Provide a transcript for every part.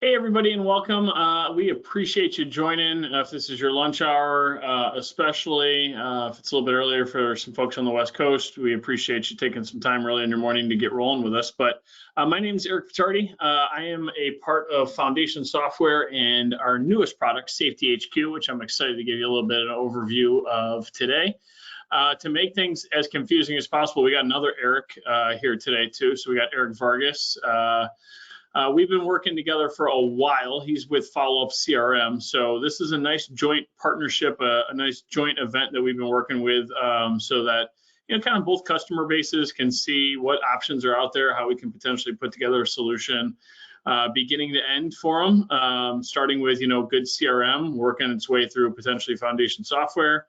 Hey, everybody, and welcome. We appreciate you joining. If this is your lunch hour, especially if it's a little bit earlier for some folks on the West Coast, we appreciate you taking some time early in your morning to get rolling with us. But my name is Eric Vittardi. I am a part of Foundation Software and our newest product, SafetyHQ, which I'm excited to give you a little bit of an overview of today. To make things as confusing as possible, we got another Eric here today, too. So we got Eric Vargas. We've been working together for a while. He's with FollowupCRM. So this is a nice joint partnership, a nice joint event that we've been working with so that, kind of both customer bases can see what options are out there, how we can potentially put together a solution beginning to end for them, starting with, good CRM, working its way through potentially foundation software,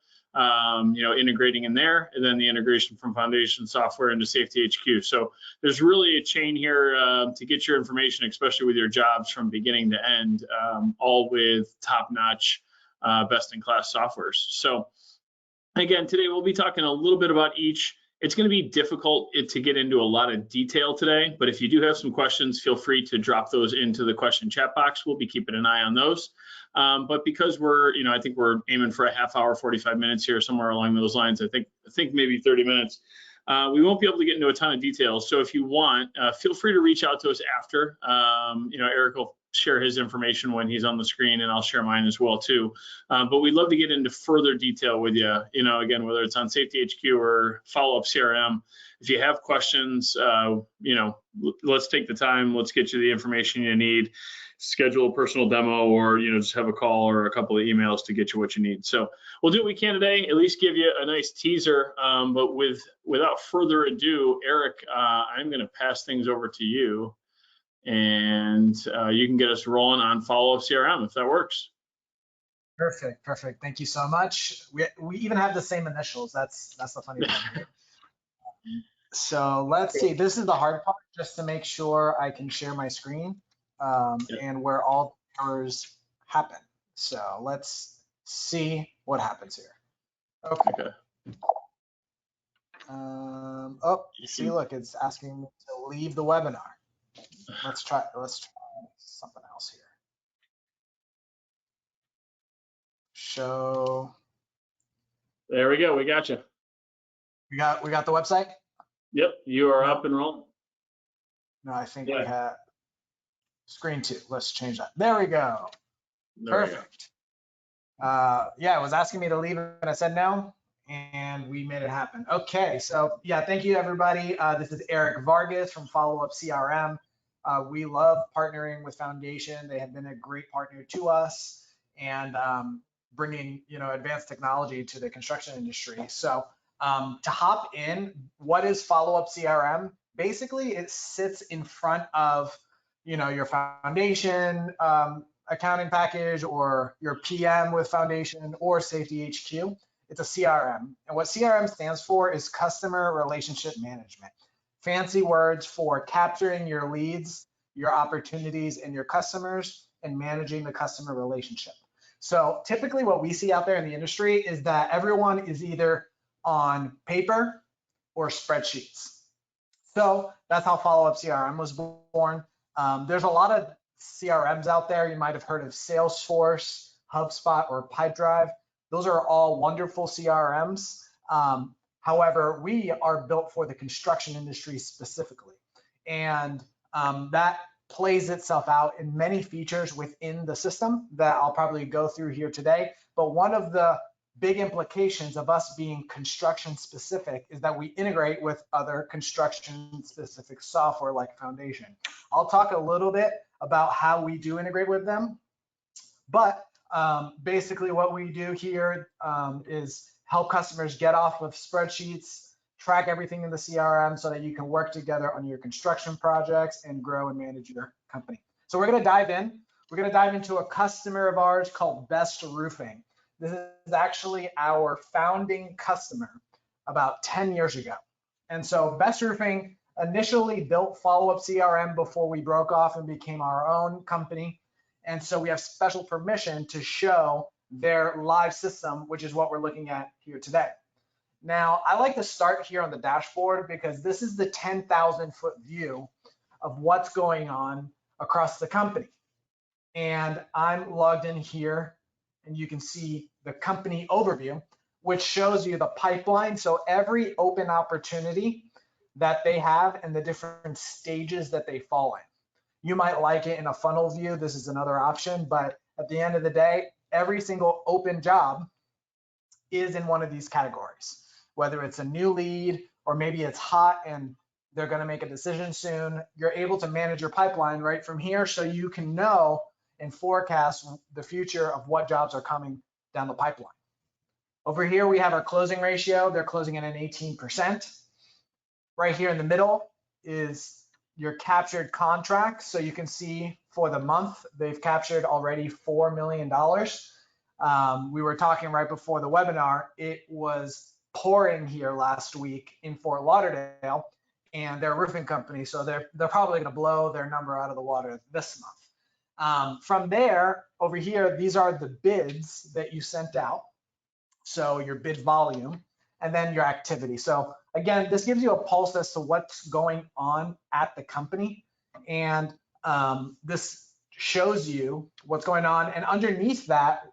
integrating in there, and then the integration from foundation software into SafetyHQ. So there's really a chain here to get your information, especially with your jobs from beginning to end, all with top-notch, best-in-class softwares. So again, today we'll be talking a little bit about each. It's going to be difficult to get into a lot of detail today, but if you do have some questions, feel free to drop those into the question chat box. We'll be keeping an eye on those. But because we're, I think we're aiming for a half hour, 45 minutes here, somewhere along those lines. I think maybe 30 minutes. We won't be able to get into a ton of details. So if you want, feel free to reach out to us after. Eric will share his information when he's on the screen, and I'll share mine as well too. But we'd love to get into further detail with you. Again, whether it's on SafetyHQ or FollowupCRM. If you have questions, let's take the time. Let's get you the information you need. Schedule a personal demo, or just have a call or a couple of emails to get you what you need. So we'll do what we can today, at least give you a nice teaser. But without further ado, Eric, I'm going to pass things over to you, and you can get us rolling on FollowupCRM if that works. Perfect. Thank you so much. We even have the same initials. That's the funny thing. So let's see. This is the hard part, just to make sure I can share my screen. And where all the errors happen. So let's see what happens here. Okay. See, look, it's asking me to leave the webinar. Let's try something else here. Show. There we go. We got you. We got the website? Yep, you are up and rolling. No, I think we have screen 2. Let's change that. There we go. Perfect. It was asking me to leave, and I said no, and we made it happen. Okay, so thank you everybody. This is Eric Vargas from FollowupCRM. We love partnering with Foundation. They have been a great partner to us, and bringing advanced technology to the construction industry. So to hop in, what is FollowupCRM? Basically, it sits in front of your foundation accounting package, or your PM with Foundation, or SafetyHQ. It's a CRM. And what CRM stands for is Customer Relationship Management. Fancy words for capturing your leads, your opportunities, and your customers, and managing the customer relationship. So typically what we see out there in the industry is that everyone is either on paper or spreadsheets. So that's how FollowupCRM was born. There's a lot of CRMs out there. You might have heard of Salesforce, HubSpot, or Pipedrive. Those are all wonderful CRMs. However, we are built for the construction industry specifically. And that plays itself out in many features within the system that I'll probably go through here today. But one of the big implications of us being construction specific is that we integrate with other construction specific software like Foundation. I'll talk a little bit about how we do integrate with them, but basically what we do here is help customers get off of spreadsheets, track everything in the CRM so that you can work together on your construction projects and grow and manage your company. So we're going to dive in. We're going to dive into a customer of ours called Best Roofing. This is actually our founding customer about 10 years ago. And so Best Roofing initially built FollowupCRM before we broke off and became our own company. And so we have special permission to show their live system, which is what we're looking at here today. Now, I like to start here on the dashboard because this is the 10,000-foot view of what's going on across the company. and I'm logged in here, and you can see the company overview, which shows you the pipeline. So every open opportunity that they have and the different stages that they fall in. You might like it in a funnel view. This is another option, but at the end of the day, every single open job is in one of these categories, whether it's a new lead or maybe it's hot and they're going to make a decision soon. You're able to manage your pipeline right from here, so you can know and forecast the future of what jobs are coming down the pipeline. Over here, we have our closing ratio. They're closing at an 18%. Right here in the middle is your captured contracts. So you can see for the month, they've captured already $4 million. We were talking right before the webinar, it was pouring here last week in Fort Lauderdale, and they're a roofing company, so they're probably going to blow their number out of the water this month. From there, over here, these are the bids that you sent out. So your bid volume, and then your activity. So again, this gives you a pulse as to what's going on at the company. And this shows you what's going on. And underneath that,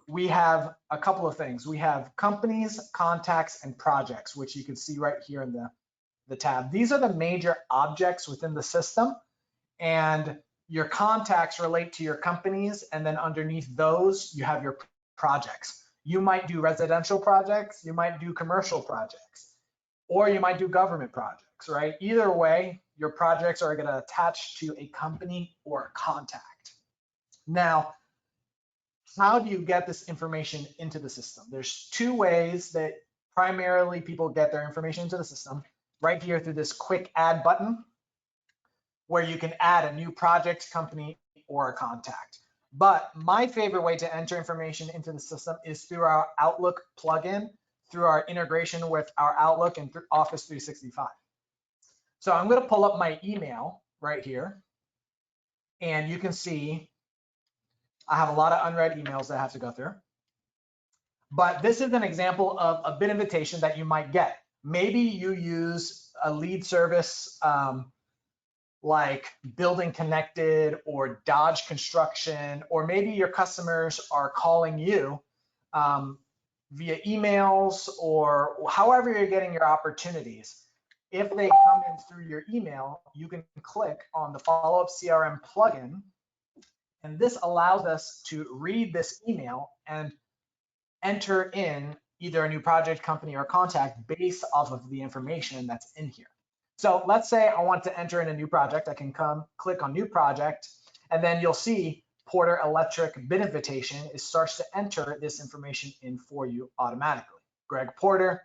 we have a couple of things. We have companies, contacts, and projects, which you can see right here in the tab. These are the major objects within the system. And your contacts relate to your companies. And then underneath those, you have your projects. You might do residential projects, you might do commercial projects, or you might do government projects, right? Either way, your projects are going to attach to a company or a contact. Now, how do you get this information into the system? There's two ways that primarily people get their information into the system. Right here through this quick add button, where you can add a new project, company, or a contact. But my favorite way to enter information into the system is through our Outlook plugin, through our integration with our Outlook and through Office 365. So I'm going to pull up my email right here, and you can see I have a lot of unread emails that I have to go through. But this is an example of a bid invitation that you might get. Maybe you use a lead service like Building Connected or Dodge Construction, or maybe your customers are calling you via emails or however you're getting your opportunities. If they come in through your email, you can click on the FollowupCRM plugin, and this allows us to read this email and enter in either a new project, company, or contact based off of the information that's in here. So let's say I want to enter in a new project. I can click on new project, and then you'll see Porter Electric bid invitation. It starts to enter this information in for you automatically. Greg Porter,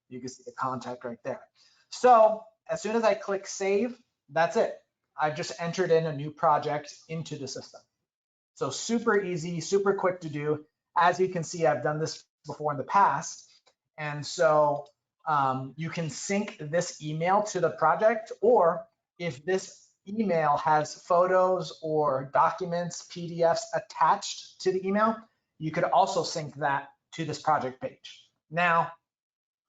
you can see the contact right there. So as soon as I click save, that's it. I've just entered in a new project into the system. So super easy, super quick to do. As you can see, I've done this before in the past. And so you can sync this email to the project, or if this email has photos or documents, PDFs attached to the email, you could also sync that to this project page. Now,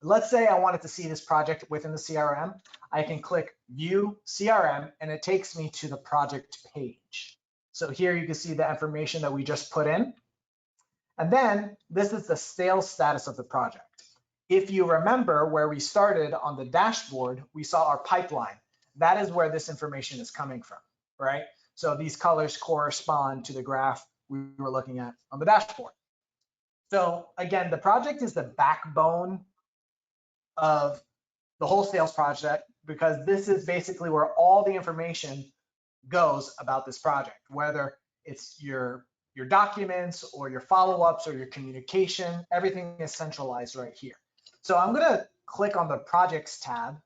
let's say I wanted to see this project within the CRM. I can click View CRM, and it takes me to the project page. So here you can see the information that we just put in. And then this is the sales status of the project. If you remember where we started on the dashboard, we saw our pipeline. That is where this information is coming from, right? So these colors correspond to the graph we were looking at on the dashboard. So again, the project is the backbone of the whole sales project, because this is basically where all the information goes about this project, whether it's your documents or your follow-ups or your communication, everything is centralized right here. So I'm going to click on the projects tab,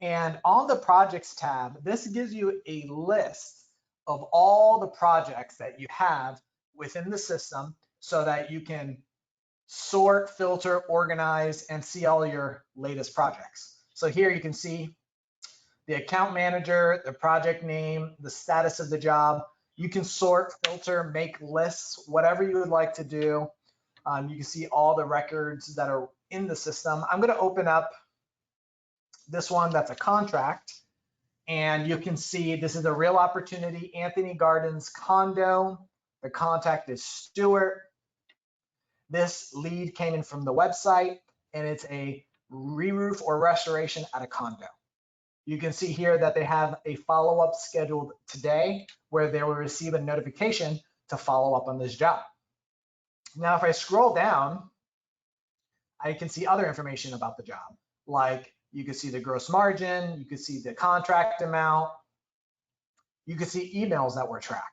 and on the projects tab, this gives you a list of all the projects that you have within the system so that you can sort, filter, organize, and see all your latest projects. So here you can see the account manager, the project name, the status of the job. You can sort, filter, make lists, whatever you would like to do. You can see all the records that are in the system. I'm going to open up this one that's a contract, And you can see this is a real opportunity, Anthony Gardens condo. The contact is Stuart. This lead came in from the website, and it's a re-roof or restoration at a condo. You can see here that they have a follow-up scheduled today where they will receive a notification to follow up on this job. Now, if I scroll down, I can see other information about the job. Like you can see the gross margin, you can see the contract amount, you can see emails that were tracked.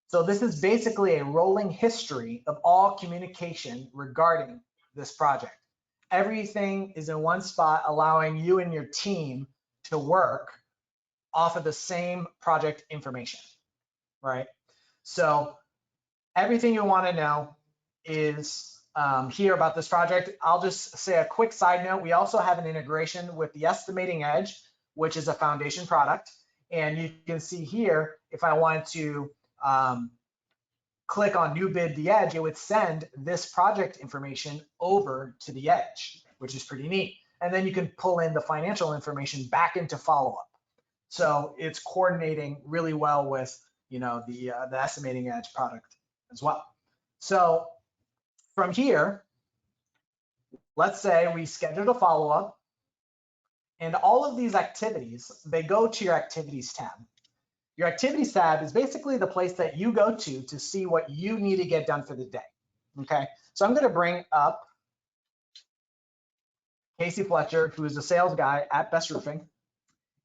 So this is basically a rolling history of all communication regarding this project. Everything is in one spot, allowing you and your team to work off of the same project information, right? So everything you want to know is here about this project. I'll just say a quick side note. We also have an integration with the Estimating Edge, which is a foundation product. And you can see here, if I wanted to click on New Bid the Edge, it would send this project information over to the Edge, which is pretty neat. And then you can pull in the financial information back into Followup. So it's coordinating really well with, you know, the Estimating Edge product as well. So from here, let's say we scheduled a follow-up, and all of these activities, they go to your Activities tab. Your Activities tab is basically the place that you go to see what you need to get done for the day, okay? So I'm gonna bring up Casey Fletcher, who is a sales guy at Best Roofing,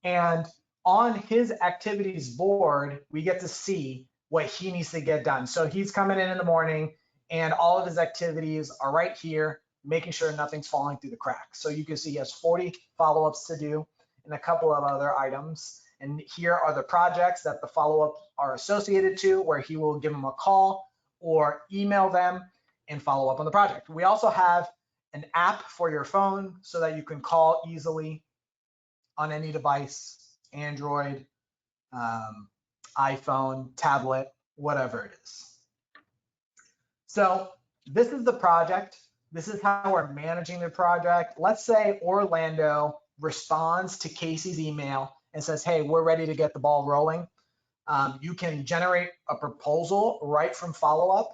and on his activities board, we get to see what he needs to get done. So he's coming in the morning, and all of his activities are right here, making sure nothing's falling through the cracks. So you can see he has 40 follow-ups to do and a couple of other items. And here are the projects that the follow-up are associated to, where he will give them a call or email them and follow up on the project. We also have an app for your phone so that you can call easily on any device, Android, iPhone, tablet, whatever it is. So this is the project. This is how we're managing the project. Let's say Orlando responds to Casey's email and says, hey, we're ready to get the ball rolling. You can generate a proposal right from Followup,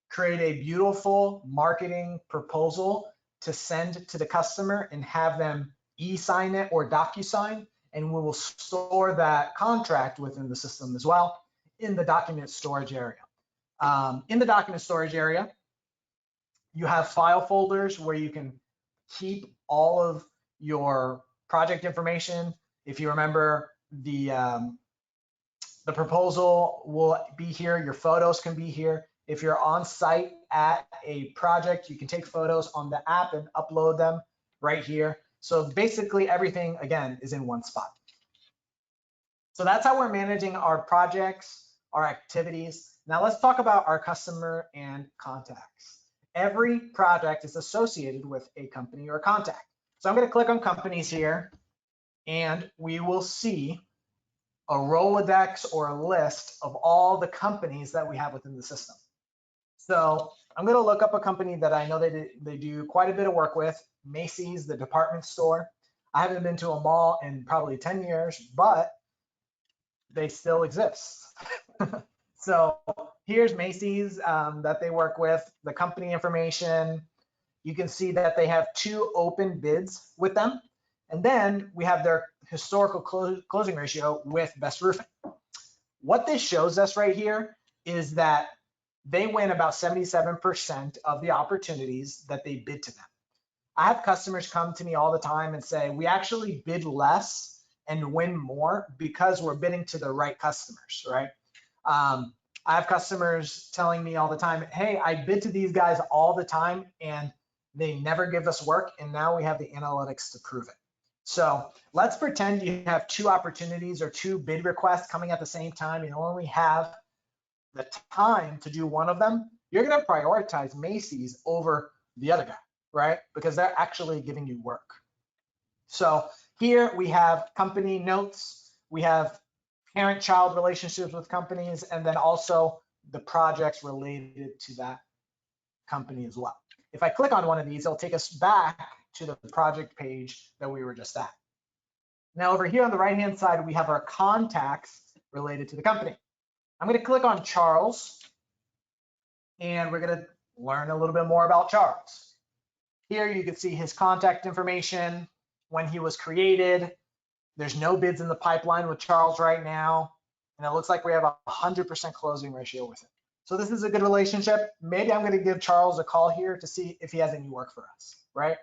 create a beautiful marketing proposal to send to the customer and have them e-sign it or DocuSign, and we will store that contract within the system as well in the document storage area. In the document storage area, you have file folders where you can keep all of your project information. If you remember, the proposal will be here, your photos can be here. If you're on site at a project, you can take photos on the app and upload them right here. So basically everything, again, is in one spot. So that's how we're managing our projects, our activities. Now let's talk about our customer and contacts. Every project is associated with a company or contact. So I'm going to click on companies here, and we will see a Rolodex or a list of all the companies that we have within the system. So I'm going to look up a company that I know they do quite a bit of work with, Macy's, the department store. I haven't been to a mall in probably 10 years, but they still exist. So here's Macy's that they work with, the company information. You can see that they have 2 open bids with them. And then we have their historical closing ratio with Best Roofing. What this shows us right here is that they win about 77% of the opportunities that they bid to them. I have customers come to me all the time and say, we actually bid less and win more because we're bidding to the right customers, right? I have customers telling me all the time, hey, I bid to these guys all the time and they never give us work, and now we have the analytics to prove it. So let's pretend you have 2 opportunities or 2 bid requests coming at the same time. You only have the time to do one of them. You're going to prioritize Macy's over the other guy, right? Because they're actually giving you work. So here we have company notes. We have parent-child relationships with companies, and then also the projects related to that company as well. If I click on one of these, it'll take us back to the project page that we were just at. Now over here on the right-hand side, we have our contacts related to the company. I'm going to click on Charles, and we're going to learn a little bit more about Charles. Here you can see his contact information, when he was created. There's no bids in the pipeline with Charles right now, and it looks like we have a 100% closing ratio with it. So this is a good relationship. Maybe I'm going to give Charles a call here to see if he has any work for us, right?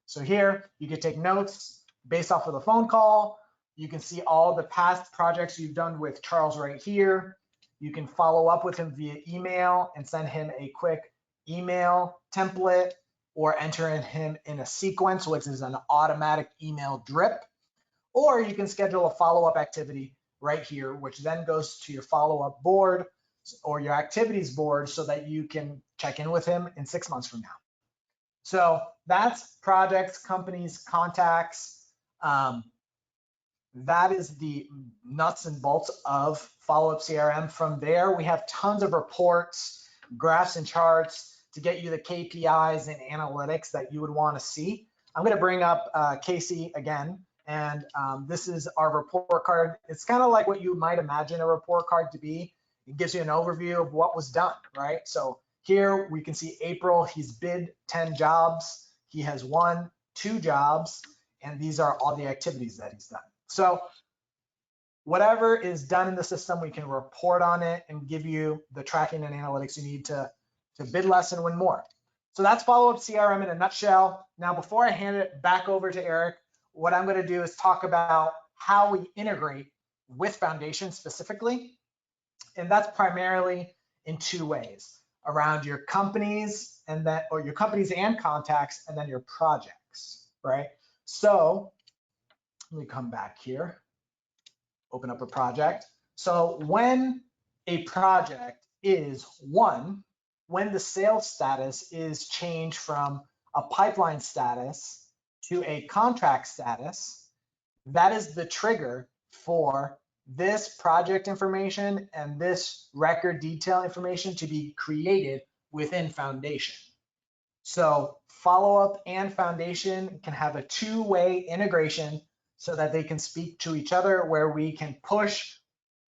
So here you can take notes based off of the phone call. You can see all the past projects you've done with Charles right here. You can follow up with him via email and send him a quick email template, or enter him in a sequence, which is an automatic email drip. Or you can schedule a follow-up activity right here, which then goes to your follow-up board or your activities board so that you can check in with him in 6 months from now. So that's projects, companies, contacts. That is the nuts and bolts of FollowupCRM. From there, we have tons of reports, graphs, and charts to get you the KPIs and analytics that you would want to see. I'm going to bring up Casey again, and this is our report card. It's kind of like what you might imagine a report card to be. It gives you an overview of what was done, right? So here we can see April, he's bid 10 jobs. He has won 2 jobs, and these are all the activities that he's done. So whatever is done in the system, we can report on it and give you the tracking and analytics you need to bid less and win more. So that's FollowupCRM in a nutshell. Now, before I hand it back over to Eric, what I'm going to do is talk about how we integrate with Foundation specifically. And that's primarily in 2 ways: around your companies and that, or your companies and contacts, and then your projects, right? So let me come back here, open up a project. So when a project is won, when the sales status is changed from a pipeline status to a contract status, that is the trigger for this project information and this record detail information to be created within Foundation. So Followup and Foundation can have a 2-way integration so that they can speak to each other, where we can push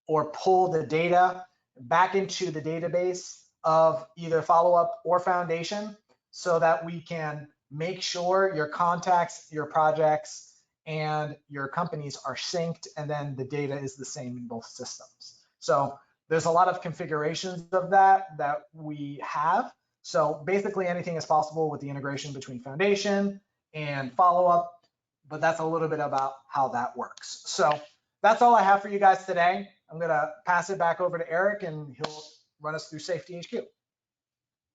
or pull the data back into the database of either Followup or Foundation, so that we can make sure your contacts, your projects, and your companies are synced, and then the data is the same in both systems. So there's a lot of configurations of that we have. So basically anything is possible with the integration between Foundation and Followup, but that's a little bit about how that works. So that's all I have for you guys today. I'm gonna pass it back over to Eric, and he'll run us through SafetyHQ.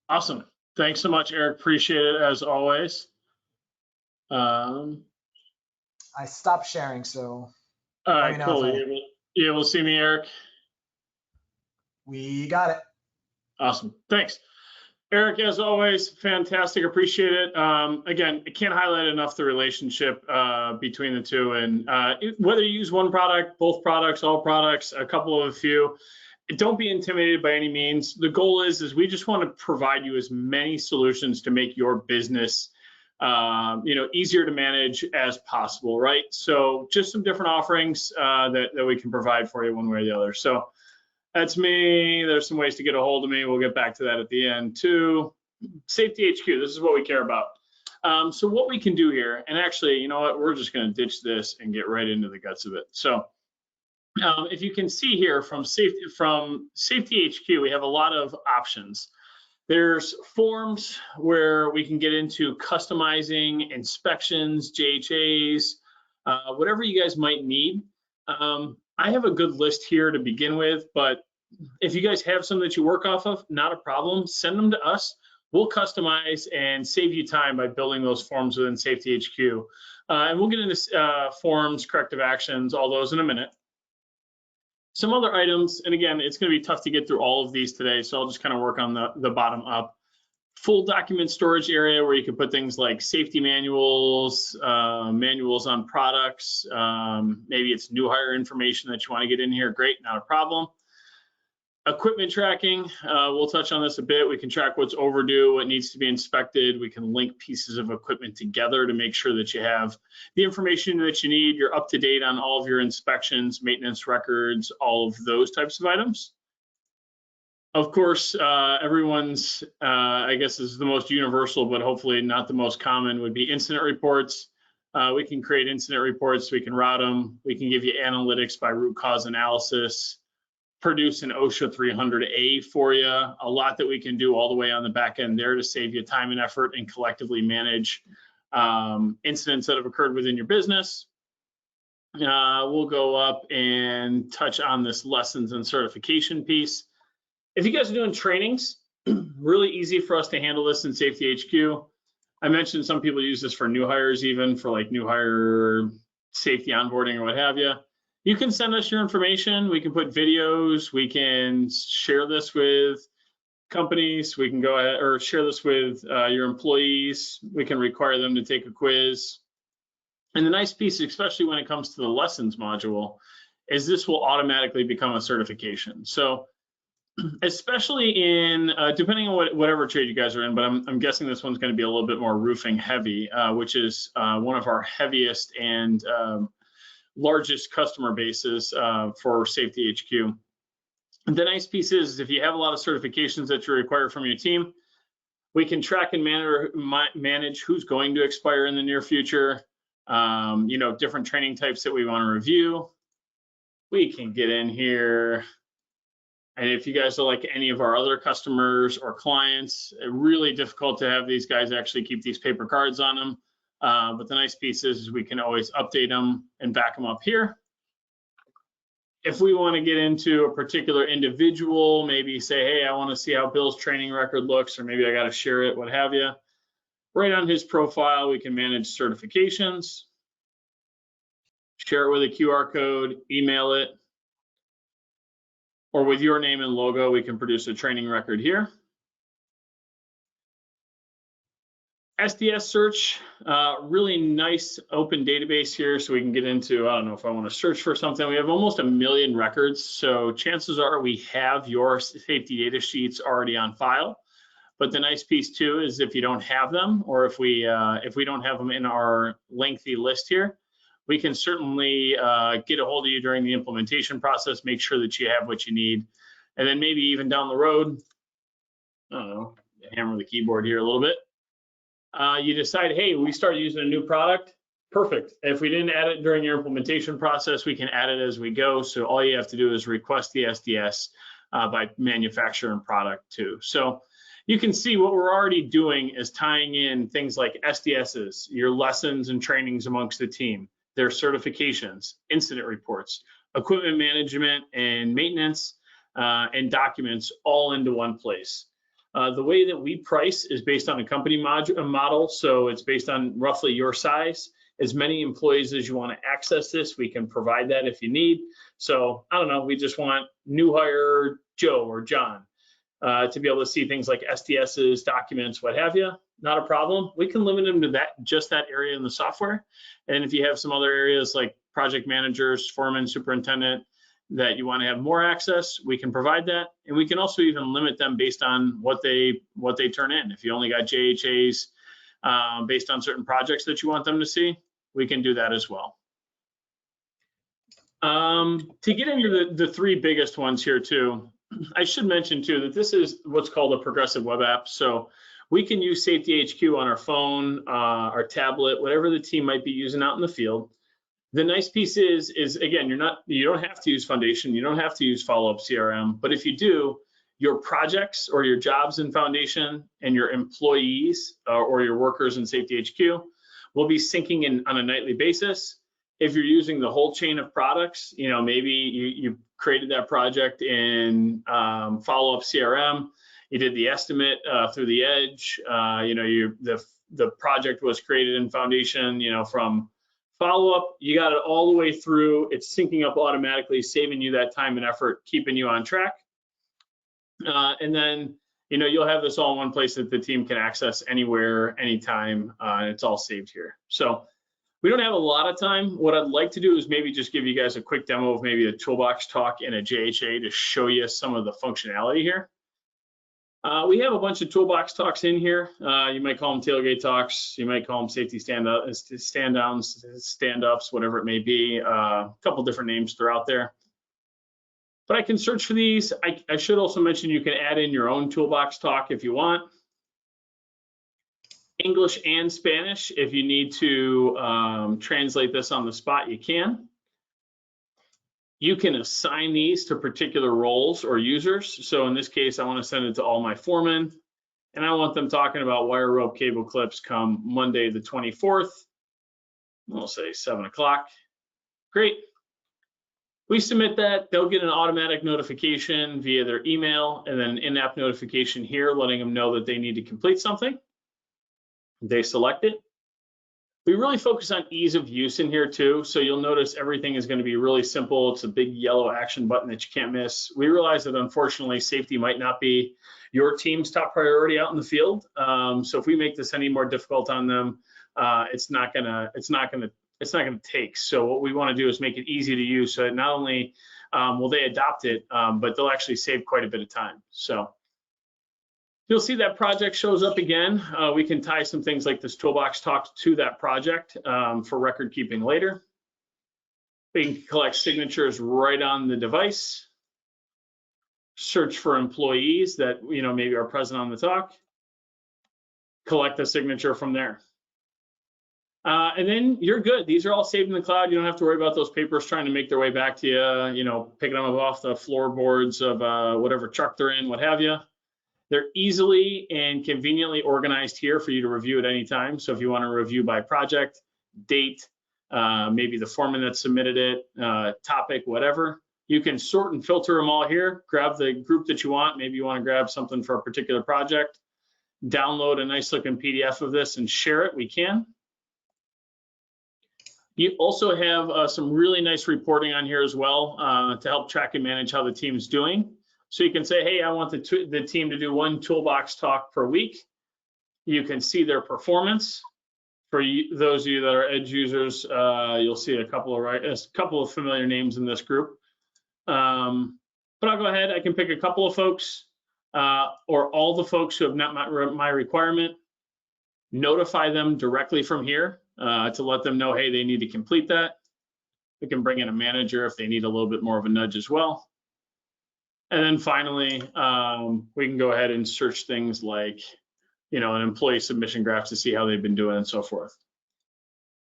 Awesome. Thanks so much, Eric. Appreciate it as always. I stopped sharing, so. All right, cool. You able to see me, Eric? We got it. Awesome. Thanks. Eric, as always, fantastic. Appreciate it. Again, I can't highlight enough the relationship between the two. And whether you use one product, both products, all products, a couple of a few, don't be intimidated by any means. The goal is we just want to provide you as many solutions to make your business easier to manage as possible, right? So just some different offerings that we can provide for you one way or the other. So that's me. There's some ways to get a hold of me. We'll get back to that at the end too. SafetyHQ, this is what we care about. So what we can do here, and actually, you know what, we're just going to ditch this and get right into the guts of it. So if you can see here from SafetyHQ, we have a lot of options. There's forms where we can get into customizing, inspections, JHAs, whatever you guys might need. I have a good list here to begin with, but if you guys have some that you work off of, not a problem. Send them to us. We'll customize and save you time by building those forms within SafetyHQ. And we'll get into forms, corrective actions, all those in a minute. Some other items, and again, it's going to be tough to get through all of these today, so I'll just kind of work on the bottom up. Full document storage area where you can put things like safety manuals, manuals on products. Maybe it's new hire information that you want to get in here. Great, not a problem. Equipment tracking, we'll touch on this a bit. We can track what's overdue, what needs to be inspected. We can link pieces of equipment together to make sure that you have the information that you need. You're up to date on all of your inspections, maintenance records, all of those types of items. Of course, everyone's, I guess is the most universal, but hopefully not the most common, would be incident reports. We can create incident reports, we can route them, we can give you analytics by root cause analysis, produce an OSHA 300A for you, a lot that we can do all the way on the back end there to save you time and effort and collectively manage incidents that have occurred within your business. We'll go up and touch on this lessons and certification piece. If you guys are doing trainings, really easy for us to handle this in SafetyHQ. I mentioned some people use this for new hires, even for like new hire safety onboarding or what have you. You can send us your information. We can put videos. We can share this with companies. We can go ahead or share this with your employees. We can require them to take a quiz. And the nice piece, especially when it comes to the lessons module, is this will automatically become a certification. So especially in, depending on whatever trade you guys are in, but I'm guessing this one's going to be a little bit more roofing heavy, which is one of our heaviest and largest customer bases for SafetyHQ. The nice piece is if you have a lot of certifications that you require from your team, we can track and manage who's going to expire in the near future, you know, different training types that we want to review. We can get in here. And if you guys are like any of our other customers or clients, really difficult to have these guys actually keep these paper cards on them. But the nice piece is we can always update them and back them up here. If we want to get into a particular individual, maybe say, hey, I want to see how Bill's training record looks, or maybe I got to share it, what have you. Right on his profile, we can manage certifications, share it with a QR code, email it, or with your name and logo, we can produce a training record here. SDS search, really nice open database here, so we can get into, I don't know if I want to search for something. We have almost 1 million records, so chances are we have your safety data sheets already on file. But the nice piece too is if you don't have them, or if we don't have them in our lengthy list here, we can certainly get a hold of you during the implementation process, make sure that you have what you need, and then maybe even down the road, I don't know, hammer the keyboard here a little bit. You decide, hey, we started using a new product, perfect. If we didn't add it during your implementation process, we can add it as we go. So all you have to do is request the SDS by manufacturer and product too. So you can see what we're already doing is tying in things like SDSs, your lessons and trainings amongst the team, their certifications, incident reports, equipment management and maintenance, and documents all into one place. The way that we price is based on a company model, so it's based on roughly your size. As many employees as you want to access this, we can provide that if you need. So I don't know, we just want new hire Joe or John to be able to see things like SDSs, documents, what have you. Not a problem. We can limit them to that, just that area in the software. And if you have some other areas like project managers, foreman, superintendent, that you want to have more access, we can provide that. And we can also even limit them based on what they turn in. If you only got JHAs based on certain projects that you want them to see, we can do that as well. To get into the three biggest ones here too, I should mention too that this is what's called a progressive web app. So we can use SafetyHQ on our phone, our tablet, whatever the team might be using out in the field. The nice piece is again, you don't have to use Foundation, you don't have to use FollowupCRM, but if you do, your projects or your jobs in Foundation and your employees or your workers in SafetyHQ will be syncing in on a nightly basis. If you're using the whole chain of products, you know, maybe you created that project in FollowupCRM, you did the estimate through the edge, you know, the project was created in Foundation, you know, from Followup, you got it all the way through. It's syncing up automatically, saving you that time and effort, keeping you on track. And then, you know, you'll have this all in one place that the team can access anywhere, anytime, and it's all saved here. So We don't have a lot of time. What I'd like to do is maybe just give you guys a quick demo of maybe a toolbox talk and a JHA to show you some of the functionality here. We have a bunch of toolbox talks in here. You might call them tailgate talks. You might call them safety stand-downs, stand-ups, whatever it may be. A couple different names throughout there. But I can search for these. I should also mention you can add in your own toolbox talk if you want. English and Spanish, if you need to translate this on the spot, you can. You can assign these to particular roles or users. So in this case, I want to send it to all my foremen, and I want them talking about wire rope cable clips come Monday the 24th. We'll say 7 o'clock. Great. We submit that. They'll get an automatic notification via their email and then an in-app notification here letting them know that they need to complete something. They select it. We really focus on ease of use in here too. So you'll notice everything is going to be really simple. It's a big yellow action button that you can't miss. We realize that unfortunately safety might not be your team's top priority out in the field. So if we make this any more difficult on them, it's not gonna take. So what we want to do is make it easy to use. So not only will they adopt it, but they'll actually save quite a bit of time. So you'll see that project shows up again. We can tie some things like this toolbox talk to that project for record keeping later. We can collect signatures right on the device. Search for employees that maybe are present on the talk. Collect the signature from there. And then you're good. These are all saved in the cloud. You don't have to worry about those papers trying to make their way back to you, picking them up off the floorboards of whatever truck they're in, what have you. They're easily and conveniently organized here for you to review at any time. So if you want to review by project, date, maybe the foreman that submitted it, topic, whatever, you can sort and filter them all here. Grab the group that you want. Maybe you want to grab something for a particular project. Download a nice looking PDF of this and share it. We can. You also have some really nice reporting on here as well to help track and manage how the team's doing. So you can say, hey, I want the team to do 1 toolbox talk per week. You can see their performance. For those of you that are Edge users, you'll see a couple of familiar names in this group. But I'll go ahead. I can pick a couple of folks or all the folks who have not met my requirement, notify them directly from here to let them know, hey, they need to complete that. We can bring in a manager if they need a little bit more of a nudge as well. And then finally, we can go ahead and search things like, an employee submission graph to see how they've been doing and so forth.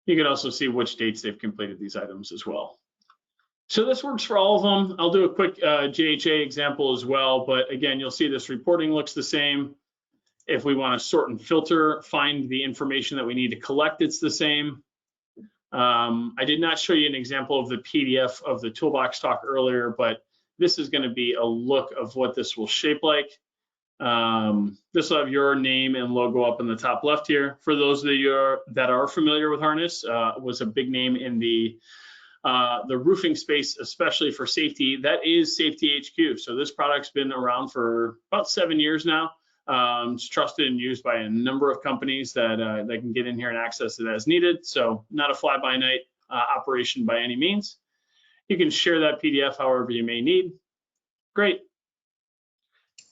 You can also see which dates they've completed these items as well. So this works for all of them. I'll do a quick JHA example as well, but again, you'll see this reporting looks the same. If we want to sort and filter, find the information that we need to collect, it's the same. I did not show you an example of the PDF of the toolbox talk earlier, but this is going to be a look of what this will shape like. This will have your name and logo up in the top left here. For those of you that are familiar with Harness, was a big name in the roofing space, especially for safety. That is SafetyHQ. So this product's been around for about 7 years now. It's trusted and used by a number of companies that they can get in here and access it as needed. So not a fly-by-night operation by any means. You can share that PDF however you may need. Great.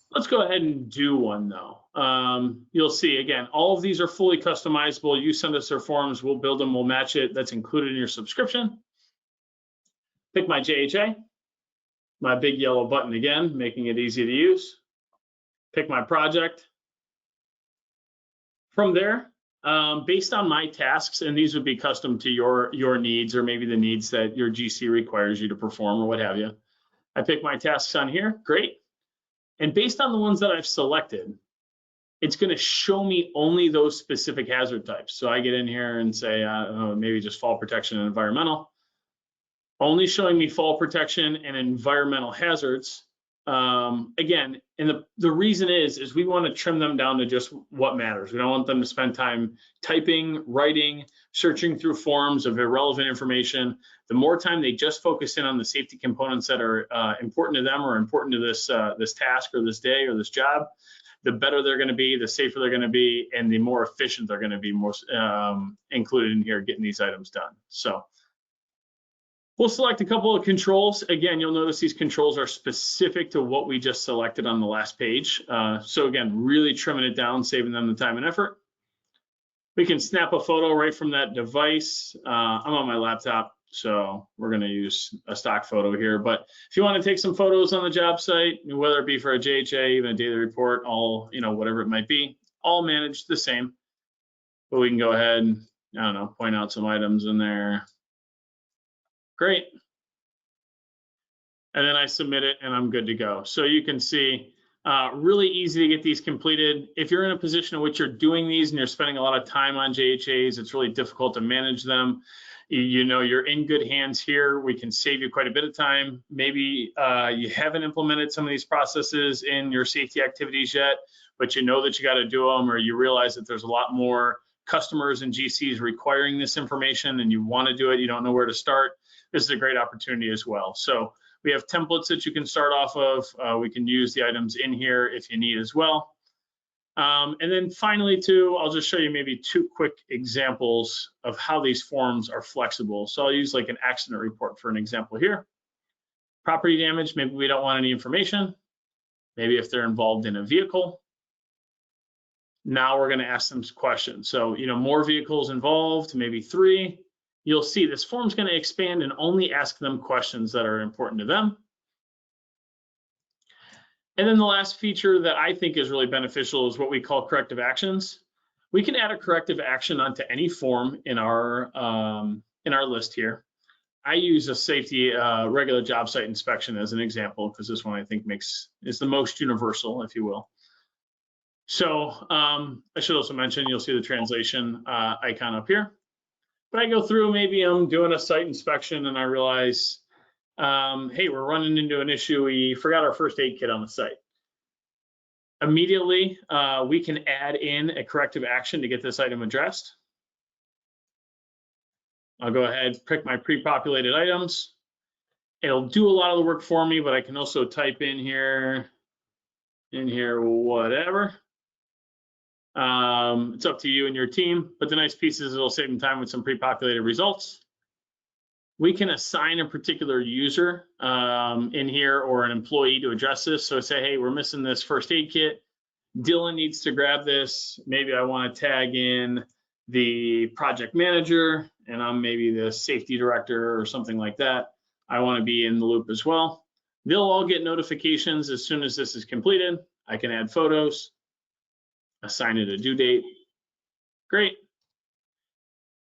Let's go ahead and do one though. You'll see, again, all of these are fully customizable. You send us their forms, we'll build them, we'll match it. That's included in your subscription. Pick my JHA, my big yellow button again, making it easy to use. Pick my project. From there, based on my tasks, and these would be custom to your needs or maybe the needs that your GC requires you to perform or what have you. I pick my tasks on here, great. And based on the ones that I've selected, it's going to show me only those specific hazard types. So I get in here and say, maybe just fall protection and environmental. Only showing me fall protection and environmental hazards. Again, and the reason is we want to trim them down to just what matters. We don't want them to spend time typing, writing, searching through forms of irrelevant information. The more time they just focus in on the safety components that are important to them or important to this task or this day or this job, the better they're going to be, the safer they're going to be, and the more efficient they're going to be, more included in here getting these items done. So we'll select a couple of controls. Again, you'll notice these controls are specific to what we just selected on the last page. So again, really trimming it down, saving them the time and effort. We can snap a photo right from that device. I'm on my laptop, so we're going to use a stock photo here. But if you want to take some photos on the job site, whether it be for a JHA, even a daily report, all, whatever it might be, all managed the same. But we can go ahead and, I don't know, point out some items in there. Great. And then I submit it and I'm good to go. So you can see, really easy to get these completed. If you're in a position in which you're doing these and you're spending a lot of time on JHAs, it's really difficult to manage them. You're in good hands here. We can save you quite a bit of time. Maybe you haven't implemented some of these processes in your safety activities yet, but you know that you got to do them, or you realize that there's a lot more customers and GCs requiring this information and you want to do it, you don't know where to start. This is a great opportunity as well. So we have templates that you can start off of. We can use the items in here if you need as well. And then finally, too, I'll just show you maybe 2 quick examples of how these forms are flexible. So I'll use like an accident report for an example here. Property damage, maybe we don't want any information. Maybe if they're involved in a vehicle. Now we're going to ask them some questions. So, more vehicles involved, maybe 3. You'll see this form's going to expand and only ask them questions that are important to them. And then the last feature that I think is really beneficial is what we call corrective actions. We can add a corrective action onto any form in our list here. I use a safety regular job site inspection as an example, because this one I think is the most universal, if you will. So I should also mention, you'll see the translation icon up here. But I go through, maybe I'm doing a site inspection and I realize, hey, we're running into an issue. We forgot our first aid kit on the site. Immediately, we can add in a corrective action to get this item addressed. I'll go ahead, pick my pre-populated items. It'll do a lot of the work for me, but I can also type in here, whatever. It's up to you and your team, but the nice piece is it'll save them time with some pre-populated results. We can assign a particular user in here or an employee to address this. So say, hey, we're missing this first aid kit. Dylan needs to grab this. Maybe I want to tag in the project manager and I'm maybe the safety director or something like that. I want to be in the loop as well. They'll all get notifications as soon as this is completed. I can add photos, assign it a due date. Great.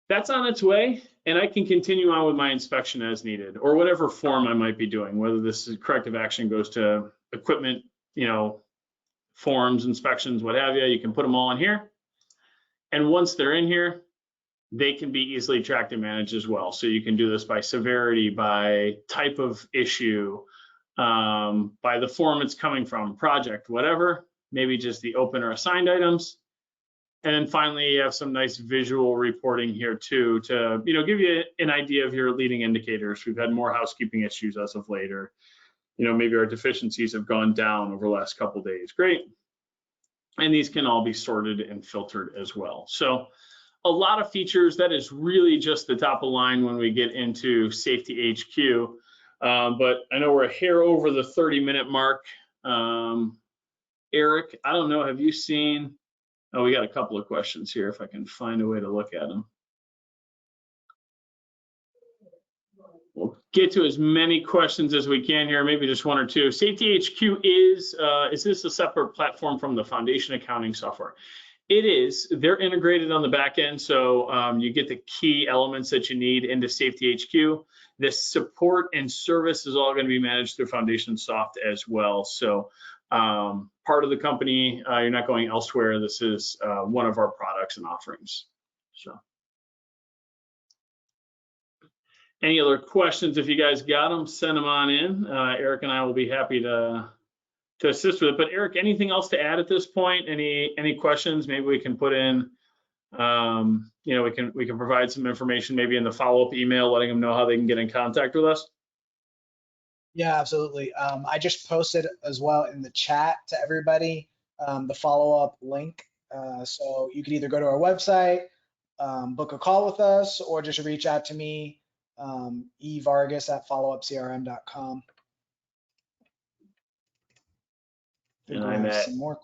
That's on its way, and I can continue on with my inspection as needed, or whatever form I might be doing, whether this is corrective action goes to equipment, forms, inspections, what have you. You can put them all in here. And once they're in here, they can be easily tracked and managed as well. So you can do this by severity, by type of issue, by the form it's coming from, project, whatever, maybe just the open or assigned items. And then finally, you have some nice visual reporting here too, to give you an idea of your leading indicators. We've had more housekeeping issues as of late, or maybe our deficiencies have gone down over the last couple of days. Great. And these can all be sorted and filtered as well. So a lot of features. That is really just the top of the line when we get into SafetyHQ. But I know we're a hair over the 30-minute mark. Eric, I don't know, have you seen? Oh, we got a couple of questions here if I can find a way to look at them. We'll get to as many questions as we can here, maybe just 1 or 2. SafetyHQ is this a separate platform from the foundation accounting software? It is. They're integrated on the back end, so you get the key elements that you need into SafetyHQ. The support and service is all going to be managed through Foundation Soft as well. So part of the company, you're not going elsewhere. This is one of our products and offerings. So, any other questions? If you guys got them, send them on in. Eric and I will be happy to assist with it. But Eric, anything else to add at this point? Any questions? Maybe we can put in, we can provide some information maybe in the follow-up email, letting them know how they can get in contact with us. Yeah, absolutely. I just posted as well in the chat to everybody the follow-up link. So you could either go to our website, book a call with us, or just reach out to me, Vargas at FollowupCRM.com. And I'm at some more.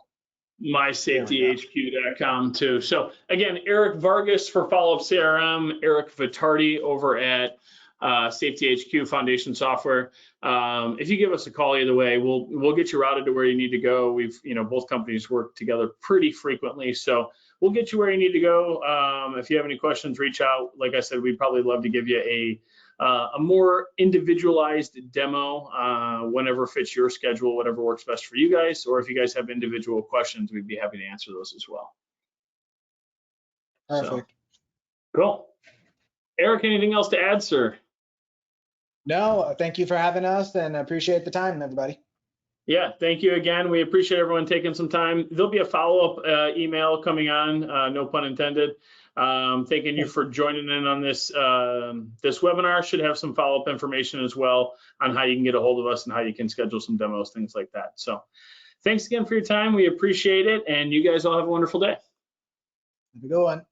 mySafetyHQ.com too. So again, Eric Vargas for Follow-Up CRM, Eric Vittardi over at SafetyHQ Foundation Software. If you give us a call either way, we'll get you routed to where you need to go. We've, both companies work together pretty frequently, so we'll get you where you need to go. If you have any questions, reach out. Like I said, we'd probably love to give you a more individualized demo whenever fits your schedule, whatever works best for you guys, or if you guys have individual questions, we'd be happy to answer those as well. Perfect. So, cool. Eric, anything else to add, sir? No, thank you for having us, and I appreciate the time, everybody. Yeah, thank you again. We appreciate everyone taking some time. There'll be a follow-up email coming on, no pun intended. Thanking you for joining in on this this webinar. Should have some follow-up information as well on how you can get a hold of us and how you can schedule some demos, things like that. So thanks again for your time. We appreciate it, and you guys all have a wonderful day. Have a good one.